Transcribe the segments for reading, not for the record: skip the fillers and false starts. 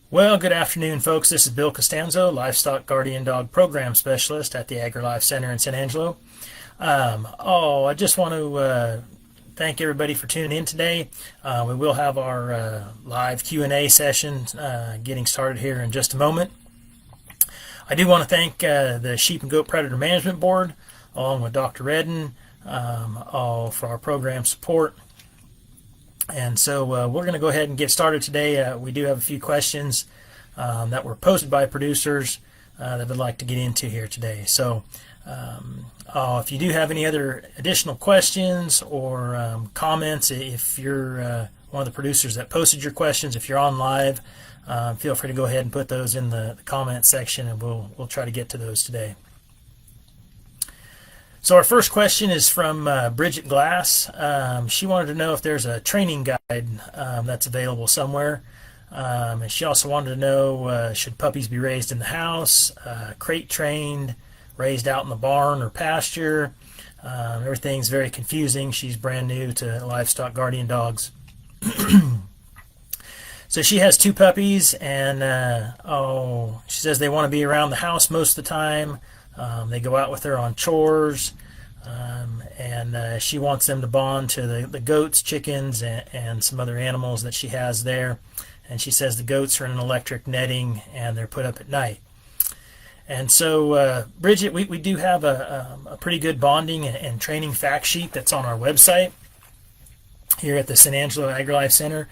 Well, good afternoon, folks. This is Bill Costanzo, Livestock Guardian Dog Program Specialist at the AgriLife Center in San Angelo. I just want to thank everybody for tuning in today. We will have our live Q&A session getting started here in just a moment. I do want to thank the Sheep and Goat Predator Management Board, along with Dr. Redden, all for our program support. And so we're going to go ahead and get started today. We do have a few questions that were posted by producers that we'd like to get into here today. So if you do have any other additional questions or comments, if you're one of the producers that posted your questions, if you're on live, feel free to go ahead and put those in the comment section, and we'll try to get to those today. So our first question is from Bridget Glass. She wanted to know if there's a training guide that's available somewhere. And she also wanted to know, should puppies be raised in the house, crate trained, raised out in the barn or pasture? Everything's very confusing. She's brand new to livestock guardian dogs. So she has two puppies, and she says they want to be around the house most of the time. They go out with her on chores, and she wants them to bond to the goats, chickens, and some other animals that she has there. And she says the goats are in an electric netting, and they're put up at night. And so, Bridget, we do have a pretty good bonding and training fact sheet that's on our website here at the San Angelo AgriLife Center.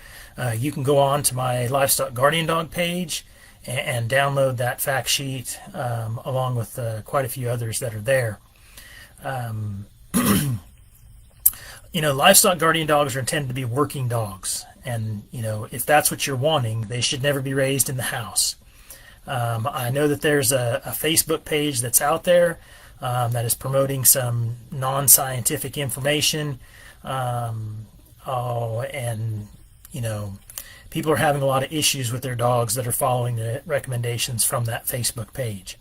You can go on to my Livestock Guardian Dog page and download that fact sheet along with quite a few others that are there. Livestock guardian dogs are intended to be working dogs, and if that's what you're wanting, they should never be raised in the house. I know that there's a Facebook page that's out there that is promoting some non-scientific information, people are having a lot of issues with their dogs that are following the recommendations from that Facebook page.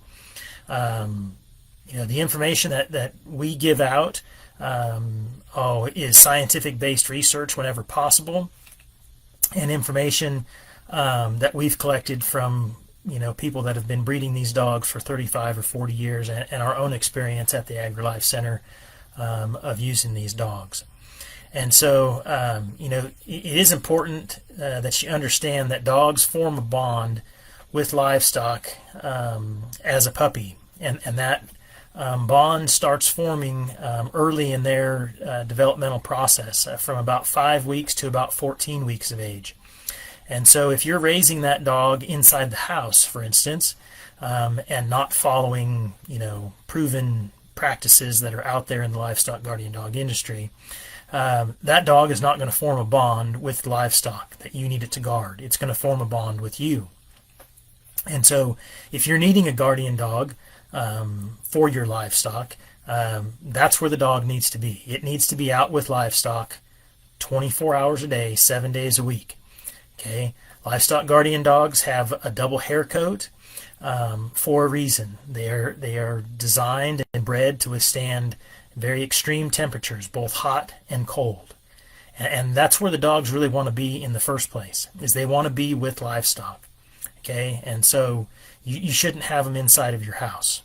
The information that we give out is scientific-based research whenever possible, and information that we've collected from people that have been breeding these dogs for 35 or 40 years, and our own experience at the AgriLife Center of using these dogs. And so, it is important that you understand that dogs form a bond with livestock as a puppy, and that bond starts forming early in their developmental process, from about 5 weeks to about 14 weeks of age. And so if you're raising that dog inside the house, for instance, and not following proven practices that are out there in the livestock guardian dog industry, that dog is not going to form a bond with livestock that you need it to guard. It's going to form a bond with you. And so if you're needing a guardian dog for your livestock, that's where the dog needs to be. It needs to be out with livestock 24 hours a day, 7 days a week. Okay, livestock guardian dogs have a double hair coat for a reason. They are designed and bred to withstand very extreme temperatures, both hot and cold. And that's where the dogs really want to be in the first place, is they want to be with livestock. Okay, and so you shouldn't have them inside of your house.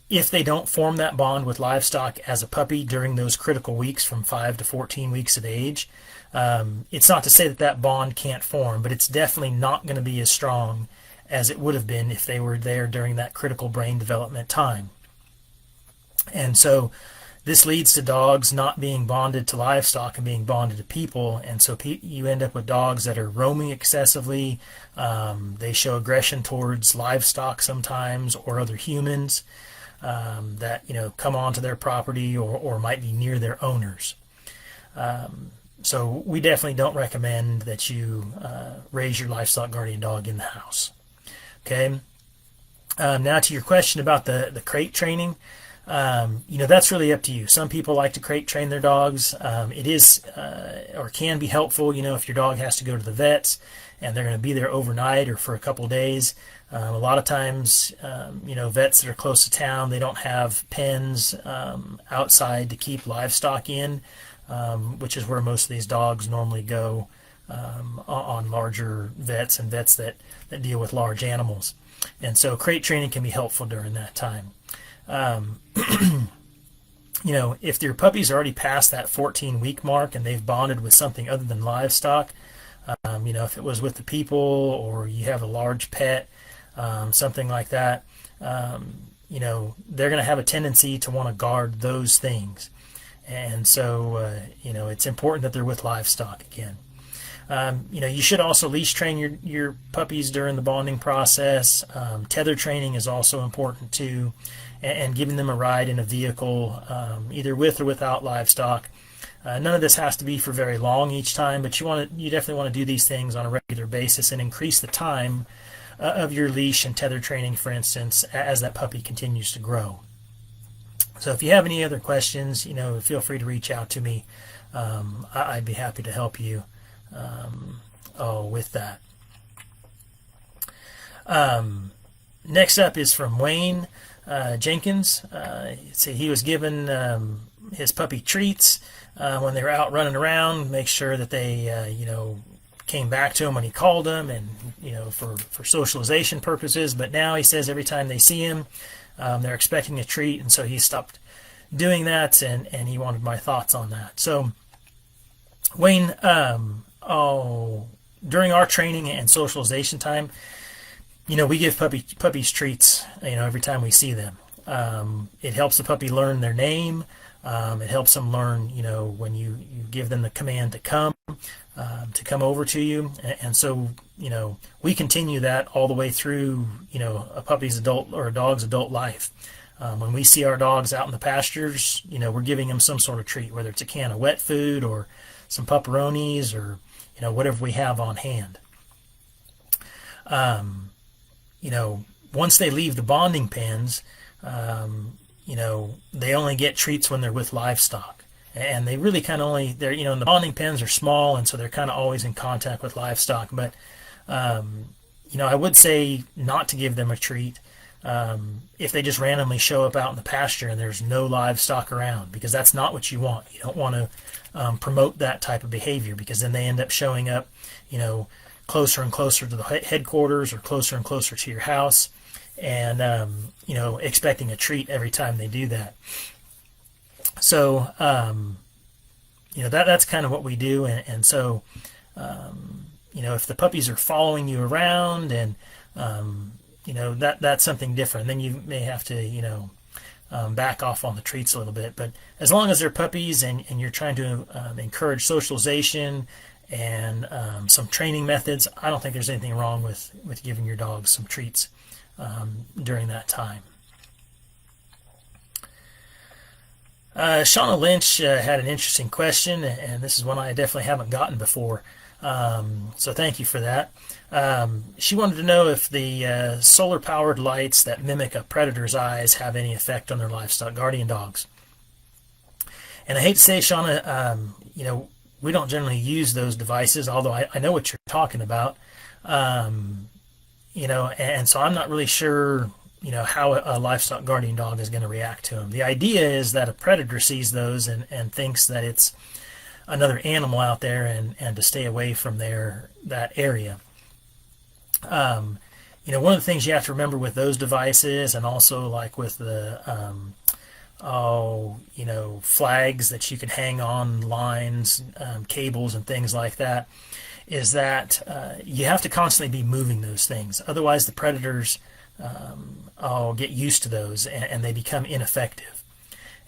If they don't form that bond with livestock as a puppy during those critical weeks from 5 to 14 weeks of age, it's not to say that bond can't form, but it's definitely not going to be as strong as it would have been if they were there during that critical brain development time. And so this leads to dogs not being bonded to livestock and being bonded to people, and so you end up with dogs that are roaming excessively. They show aggression towards livestock sometimes, or other humans that come onto their property or might be near their owners. So we definitely don't recommend that you raise your livestock guardian dog in the house. Okay. Now to your question about the crate training. That's really up to you. Some people like to crate train their dogs. It is or can be helpful, if your dog has to go to the vets and they're going to be there overnight or for a couple of days. A lot of times, vets that are close to town, they don't have pens outside to keep livestock in, which is where most of these dogs normally go on larger vets and vets that deal with large animals. And so crate training can be helpful during that time. If your puppies are already past that 14-week mark and they've bonded with something other than livestock, if it was with the people or you have a large pet, something like that, they're going to have a tendency to want to guard those things. And so, it's important that they're with livestock again. You should also leash train your puppies during the bonding process. Tether training is also important too, and giving them a ride in a vehicle, either with or without livestock. None of this has to be for very long each time, but you definitely want to do these things on a regular basis and increase the time of your leash and tether training, for instance, as that puppy continues to grow. So if you have any other questions, feel free to reach out to me. I'd be happy to help you with that. Next up is from Wayne Jenkins. He was given his puppy treats when they were out running around. Make sure that they came back to him when he called them, and for socialization purposes. But now he says every time they see him, they're expecting a treat, and so he stopped doing that, and he wanted my thoughts on that. So Wayne, during our training and socialization time, we give puppies treats, every time we see them. It helps the puppy learn their name. It helps them learn, when you give them the command to come over to you. And so, we continue that all the way through, a puppy's adult or a dog's adult life. When we see our dogs out in the pastures, we're giving them some sort of treat, whether it's a can of wet food or some pepperonis or, whatever we have on hand. Once they leave the bonding pens, they only get treats when they're with livestock. And they really kind of only, the bonding pens are small, and so they're kind of always in contact with livestock. But, I would say not to give them a treat if they just randomly show up out in the pasture and there's no livestock around, because that's not what you want. You don't want to promote that type of behavior, because then they end up showing up, closer and closer to the headquarters or closer and closer to your house, and expecting a treat every time they do that. So that's kind of what we do, and so if the puppies are following you around, and that's something different. Then you may have to back off on the treats a little bit. But as long as they're puppies and you're trying to encourage socialization and some training methods, I don't think there's anything wrong with giving your dogs some treats during that time. Shauna Lynch had an interesting question, and this is one I definitely haven't gotten before. So thank you for that. She wanted to know if the solar-powered lights that mimic a predator's eyes have any effect on their livestock guardian dogs. And I hate to say, Shauna, we don't generally use those devices, although I know what you're talking about. And so I'm not really sure, how a livestock guardian dog is going to react to them. The idea is that a predator sees those and thinks that it's another animal out there, and to stay away from that area. One of the things you have to remember with those devices, and also like with the flags that you can hang on lines, cables and things like that, is that you have to constantly be moving those things. Otherwise the predators get used to those, and they become ineffective.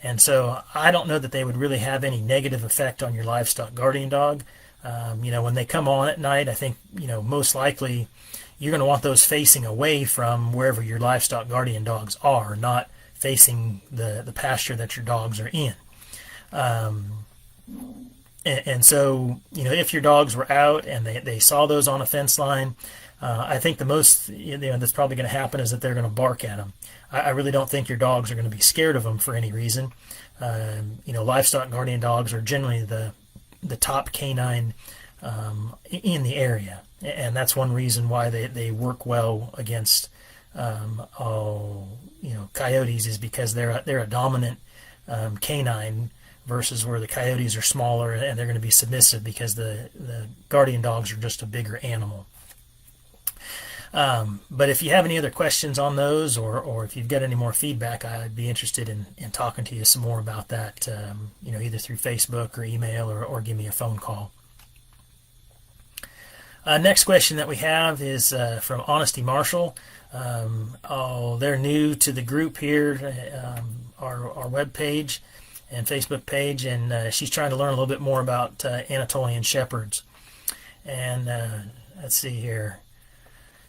And so I don't know that they would really have any negative effect on your livestock guardian dog. When they come on at night, I think, most likely you're going to want those facing away from wherever your livestock guardian dogs are, not facing the pasture that your dogs are in. And so, if your dogs were out and they saw those on a fence line, I think the most that's probably going to happen is that they're going to bark at them. I really don't think your dogs are going to be scared of them for any reason. Livestock guardian dogs are generally the top canine in the area, and that's one reason why they work well against coyotes, is because they're a dominant canine versus where the coyotes are smaller and they're going to be submissive because the guardian dogs are just a bigger animal. But if you have any other questions on those, or if you've got any more feedback, I'd be interested in talking to you some more about that, either through Facebook or email, or give me a phone call. Next question that we have is from Honesty Marshall. They're new to the group here, our web page and Facebook page, and she's trying to learn a little bit more about Anatolian Shepherds. And let's see here.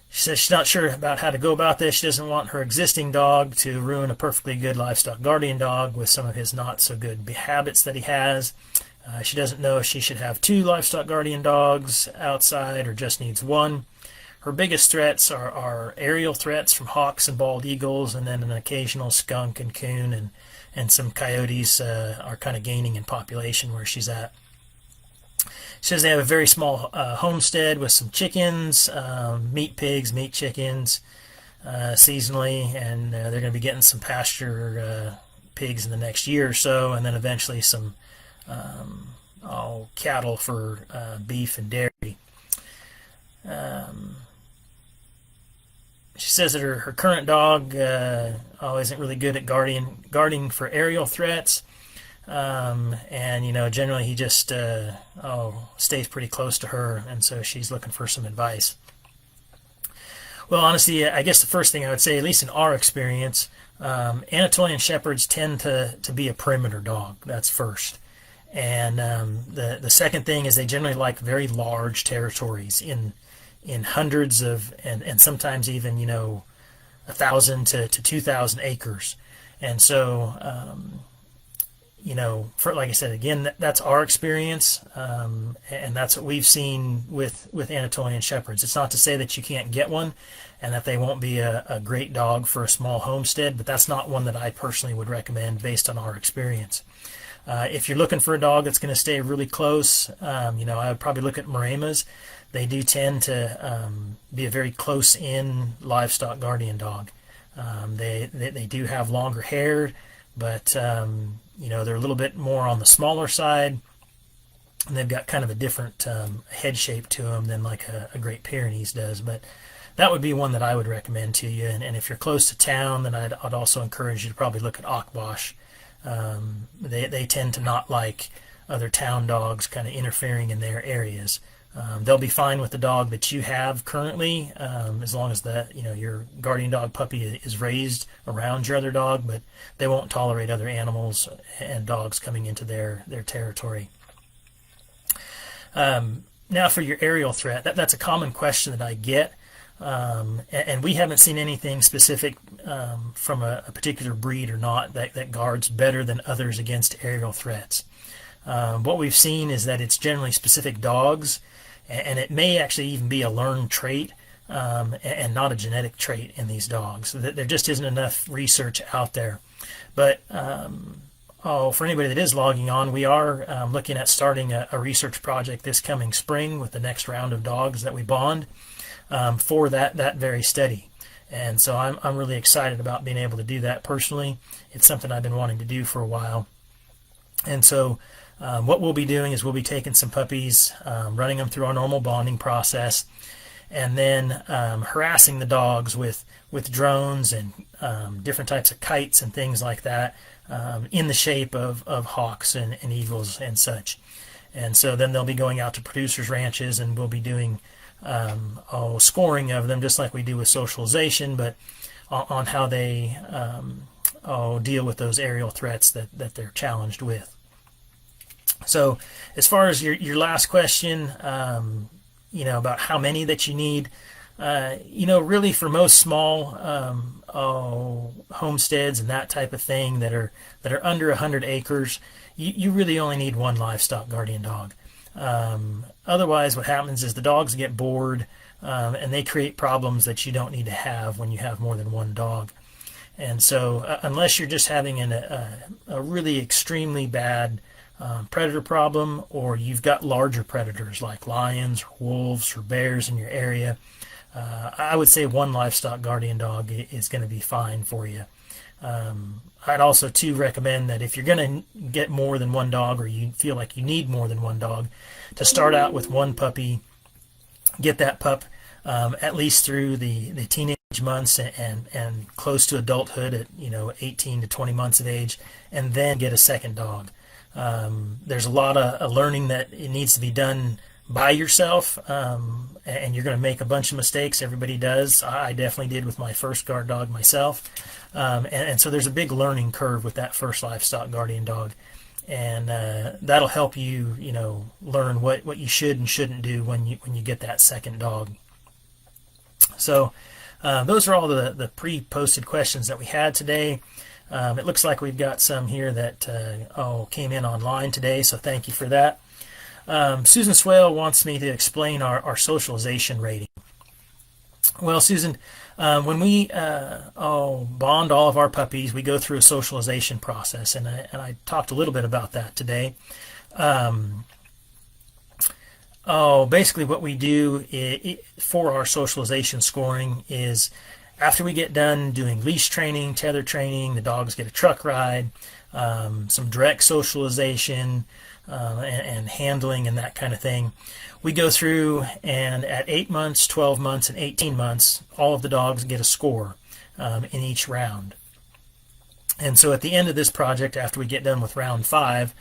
She says she's not sure about how to go about this. She doesn't want her existing dog to ruin a perfectly good livestock guardian dog with some of his not so good habits that he has. She doesn't know if she should have 2 livestock guardian dogs outside or just needs 1. Her biggest threats are aerial threats from hawks and bald eagles, and then an occasional skunk and coon, and some coyotes are kind of gaining in population where she's at. She says they have a very small homestead with some chickens, meat pigs, meat chickens seasonally, and they're going to be getting some pasture pigs in the next year or so, and then eventually some cattle for beef and dairy. She says that her current dog isn't really good at guarding for aerial threats. And generally he just stays pretty close to her, and so she's looking for some advice. Well, honestly, I guess the first thing I would say, at least in our experience, Anatolian Shepherds tend to be a perimeter dog. That's first. And the second thing is they generally like very large territories in hundreds of, and sometimes even 1,000 to 2,000 acres. And so like I said, again, that's our experience, and that's what we've seen with Anatolian Shepherds. It's not to say that you can't get one and that they won't be a great dog for a small homestead, but that's not one that I personally would recommend based on our experience. If you're looking for a dog that's going to stay really close, I would probably look at Maremmas. They do tend to be a very close-in livestock guardian dog. They do have longer hair, but they're a little bit more on the smaller side, and they've got kind of a different head shape to them than like a Great Pyrenees does. But that would be one that I would recommend to you. And if you're close to town, then I'd also encourage you to probably look at Akbash. They tend to not like other town dogs kind of interfering in their areas. They'll be fine with the dog that you have currently, as long as your guardian dog puppy is raised around your other dog, but they won't tolerate other animals and dogs coming into their territory. Now for your aerial threat, that's a common question that I get, and we haven't seen anything specific from a particular breed or not that guards better than others against aerial threats. What we've seen is that it's generally specific dogs, and it may actually even be a learned trait and not a genetic trait in these dogs. There just isn't enough research out there. But for anybody that is logging on, we are looking at starting a research project this coming spring with the next round of dogs that we bond for that very study. And so I'm really excited about being able to do that personally. It's something I've been wanting to do for a while. And so what we'll be doing is we'll be taking some puppies, running them through our normal bonding process, and then harassing the dogs with drones and different types of kites and things like that in the shape of hawks and eagles and such. And so then they'll be going out to producers' ranches, and we'll be doing scoring of them just like we do with socialization, but on how they deal with those aerial threats that they're challenged with. So as far as your last question, about how many that you need, really for most small homesteads and that type of thing that are under 100 acres, you really only need one livestock guardian dog. Otherwise, what happens is the dogs get bored, and they create problems that you don't need to have when you have more than one dog. And so unless you're just having a really extremely bad predator problem, or you've got larger predators like lions, or wolves, or bears in your area, I would say one livestock guardian dog is going to be fine for you. I'd also too recommend that if you're going to get more than one dog, or you feel like you need more than one dog, to start out with one puppy, get that pup at least through the teenage months and close to adulthood at 18 to 20 months of age, and then get a second dog. There's a lot of learning that it needs to be done by yourself, and you're going to make a bunch of mistakes. Everybody does. I definitely did with my first guard dog myself, and so there's a big learning curve with that first livestock guardian dog, and that'll help you learn what you should and shouldn't do when you get that second dog. So those are all the pre-posted questions that we had today. It looks like we've got some here that came in online today, so thank you for that. Susan Swale wants me to explain our socialization rating. Well, Susan, when we bond all of our puppies, we go through a socialization process, and I talked a little bit about that today. Basically what we do for our socialization scoring is, after we get done doing leash training, tether training, the dogs get a truck ride, some direct socialization, and handling and that kind of thing. We go through, and at 8 months, 12 months, and 18 months, all of the dogs get a score in each round. And so at the end of this project, after we get done with round 5,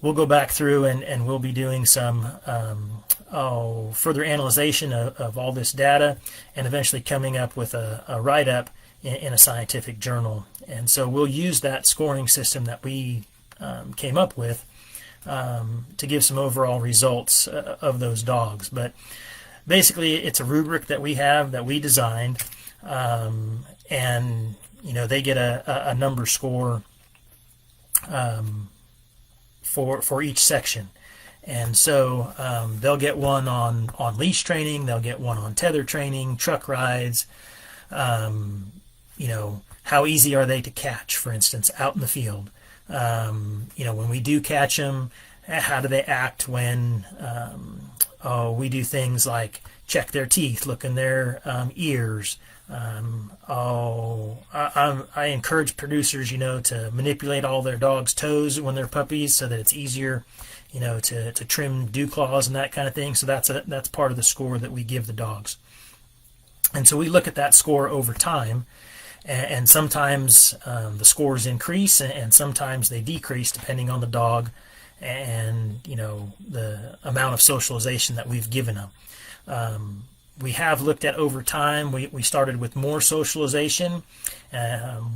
we'll go back through and we'll be doing some further analyzation of all this data, and eventually coming up with a write-up in a scientific journal. And so we'll use that scoring system that we came up with to give some overall results of those dogs. But basically it's a rubric that we have, that we designed, and they get a number score for each section. And so they'll get one on leash training, they'll get one on tether training, truck rides, how easy are they to catch, for instance, out in the field. When we do catch them, how do they act when we do things like check their teeth, look in their ears. I encourage producers, to manipulate all their dogs' toes when they're puppies, so that it's easier, to trim dew claws and that kind of thing. So that's part of the score that we give the dogs. And so we look at that score over time, and sometimes the scores increase, and sometimes they decrease depending on the dog and the amount of socialization that we've given them. We have looked at over time. We started with more socialization.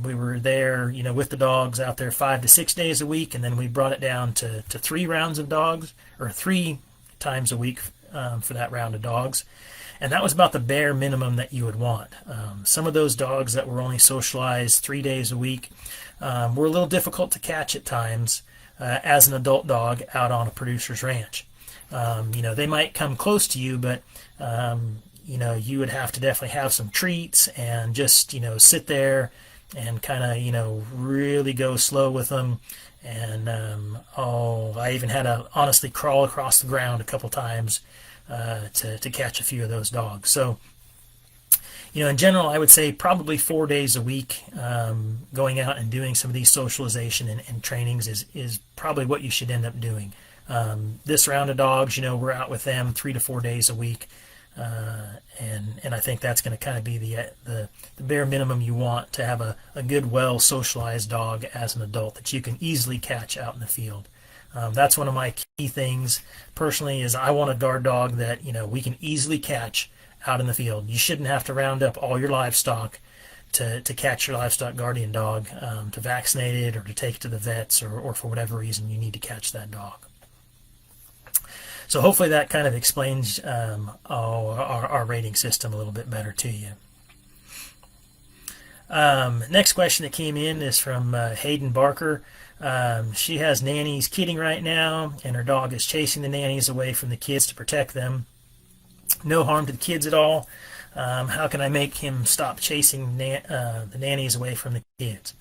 We were there, with the dogs out there 5 to 6 days a week, and then we brought it down to 3 rounds of dogs, or 3 times a week for that round of dogs. And that was about the bare minimum that you would want. Some of those dogs that were only socialized 3 days a week were a little difficult to catch at times as an adult dog out on a producer's ranch. They might come close to you, but you would have to definitely have some treats and just sit there and kind of really go slow with them. And I even had to honestly crawl across the ground a couple times to catch a few of those dogs. So in general, I would say probably 4 days a week going out and doing some of these socialization and trainings is probably what you should end up doing. This round of dogs, we're out with them 3 to 4 days a week, and I think that's going to kind of be the bare minimum you want to have a good, well socialized dog as an adult that you can easily catch out in the field. That's one of my key things personally, is I want a guard dog that we can easily catch out in the field. You shouldn't have to round up all your livestock to catch your livestock guardian dog, to vaccinate it or to take it to the vets, or for whatever reason you need to catch that dog. So hopefully that kind of explains our rating system a little bit better to you. Next question that came in is from Hayden Barker. She has nannies kidding right now, and her dog is chasing the nannies away from the kids to protect them. No harm to the kids at all. How can I make him stop chasing the nannies away from the kids?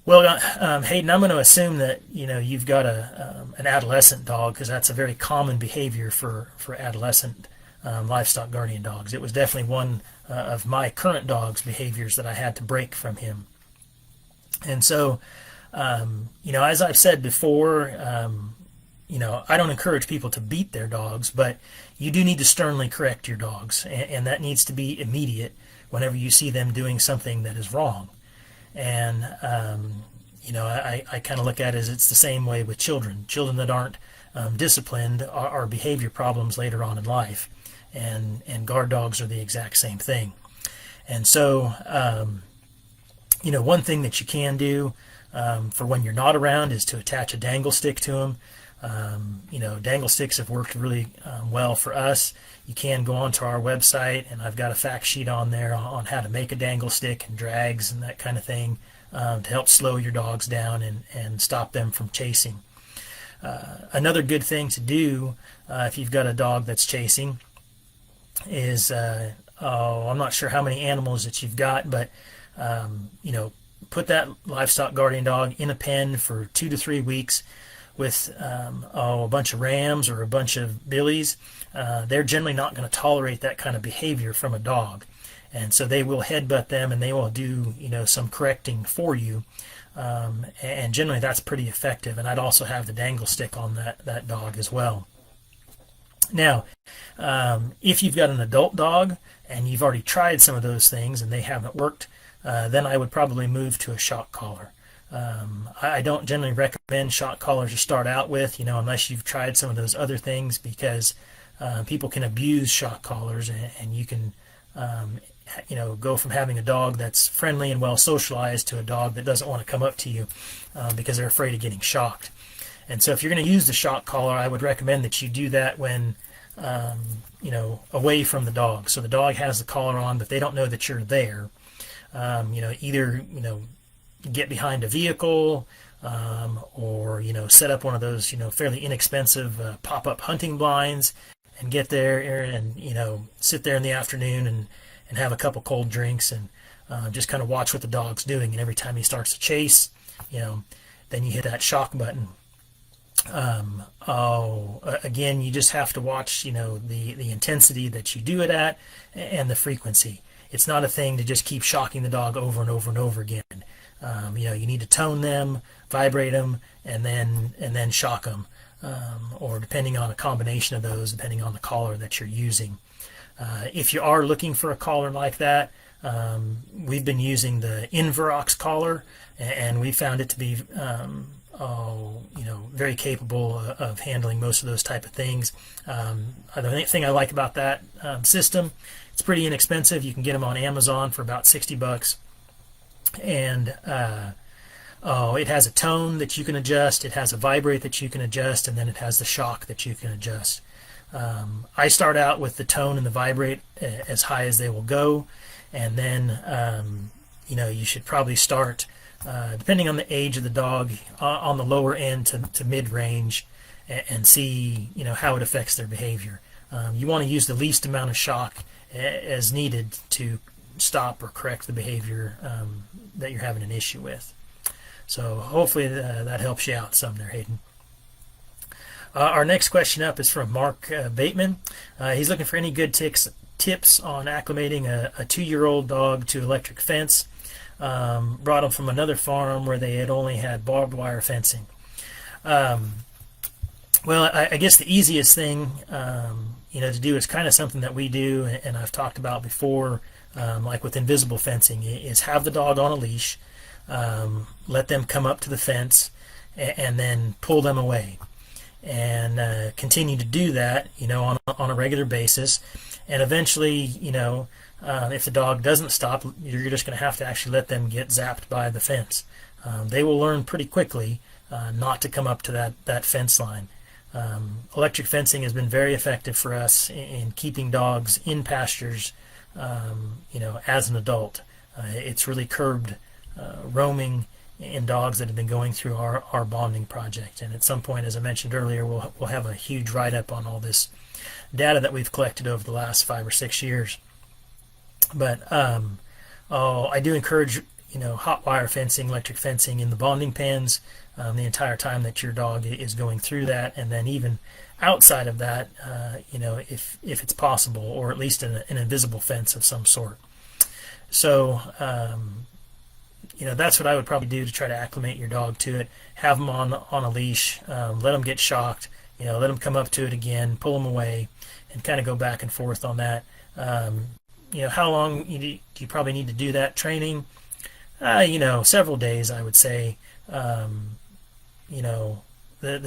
Well, Hayden, I'm going to assume that you've got an adolescent dog, because that's a very common behavior for adolescent livestock guardian dogs. It was definitely one of my current dog's behaviors that I had to break from him. And so, as I've said before, I don't encourage people to beat their dogs, but you do need to sternly correct your dogs, and that needs to be immediate whenever you see them doing something that is wrong. And, I kind of look at it as it's the same way with children. Children that aren't disciplined are behavior problems later on in life, and guard dogs are the exact same thing. And so, one thing that you can do for when you're not around is to attach a dangle stick to them. Dangle sticks have worked really well for us. You can go onto our website, and I've got a fact sheet on there on how to make a dangle stick and drags and that kind of thing to help slow your dogs down and stop them from chasing. Another good thing to do if you've got a dog that's chasing is, I'm not sure how many animals that you've got, but put that livestock guardian dog in a pen for 2 to 3 weeks with a bunch of rams or a bunch of billies. They're generally not going to tolerate that kind of behavior from a dog, and so they will headbutt them, and they will do some correcting for you, and generally that's pretty effective. And I'd also have the dangle stick on that dog as well. Now, if you've got an adult dog and you've already tried some of those things and they haven't worked, then I would probably move to a shock collar. I don't generally recommend shock collars to start out with, unless you've tried some of those other things, because people can abuse shock collars, and you can, go from having a dog that's friendly and well socialized to a dog that doesn't want to come up to you because they're afraid of getting shocked. And so if you're going to use the shock collar, I would recommend that you do that when, away from the dog. So the dog has the collar on, but they don't know that you're there. Either, get behind a vehicle, or, set up one of those, fairly inexpensive pop-up hunting blinds and get there and, sit there in the afternoon and have a couple cold drinks and just kind of watch what the dog's doing. And every time he starts to chase, then you hit that shock button. Again, you just have to watch, the intensity that you do it at and the frequency. It's not a thing to just keep shocking the dog over and over and over again. You need to tone them, vibrate them, and then shock them, or depending on a combination of those, depending on the collar that you're using. If you are looking for a collar like that, we've been using the Inverox collar, and we found it to be very capable of handling most of those type of things. The thing I like about that system, it's pretty inexpensive. You can get them on Amazon for about $60, and it has a tone that you can adjust, it has a vibrate that you can adjust, and then it has the shock that you can adjust. I start out with the tone and the vibrate as high as they will go, and then you should probably start, depending on the age of the dog, on the lower end to mid-range, and see how it affects their behavior. You want to use the least amount of shock as needed to stop or correct the behavior that you're having an issue with. So hopefully that helps you out some there, Hayden. Our next question up is from Mark Bateman. He's looking for any good tips on acclimating a 2-year-old dog to electric fence. Brought him from another farm where they had only had barbed wire fencing. Well, I guess the easiest thing to do is kind of something that we do, and I've talked about before, like with invisible fencing, is have the dog on a leash, let them come up to the fence, and then pull them away, and continue to do that, on a regular basis, and eventually, if the dog doesn't stop, you're just going to have to actually let them get zapped by the fence. They will learn pretty quickly not to come up to that fence line. Electric fencing has been very effective for us in keeping dogs in pastures, as an adult. It's really curbed roaming in dogs that have been going through our bonding project. And at some point, as I mentioned earlier, we'll have a huge write-up on all this data that we've collected over the last 5 or 6 years. But I do encourage hot wire fencing, electric fencing in the bonding pens the entire time that your dog is going through that, and then even outside of that, if it's possible, or at least an invisible fence of some sort. So that's what I would probably do to try to acclimate your dog to it. Have them on a leash, let them get shocked, let them come up to it again, pull them away, and kind of go back and forth on that. How long do you probably need to do that training? Several days, I would say. The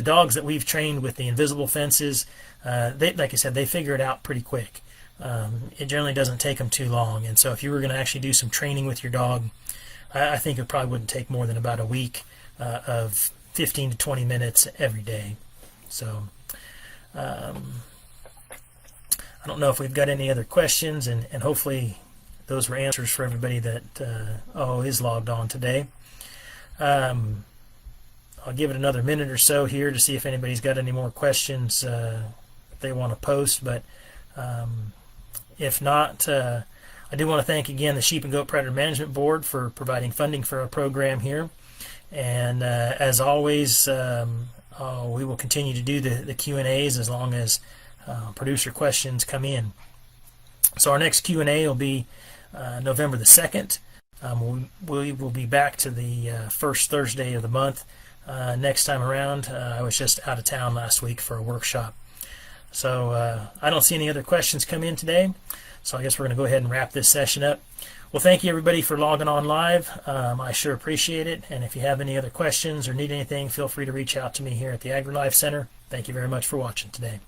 dogs that we've trained with the invisible fences, like I said, they figure it out pretty quick. It generally doesn't take them too long. And so if you were going to actually do some training with your dog, I think it probably wouldn't take more than about a week of 15 to 20 minutes every day. So I don't know if we've got any other questions, and hopefully those were answers for everybody that is logged on today. I'll give it another minute or so here to see if anybody's got any more questions they want to post, but if not, I do want to thank again the Sheep and Goat Predator Management Board for providing funding for our program here. And as always, we will continue to do the Q&As as long as producer questions come in. So our next Q&A will be November the 2nd. We will be back to the first Thursday of the month next time around. I was just out of town last week for a workshop. So I don't see any other questions come in today. So I guess we're going to go ahead and wrap this session up. Well, thank you everybody for logging on live. I sure appreciate it. And if you have any other questions or need anything, feel free to reach out to me here at the AgriLife Center. Thank you very much for watching today.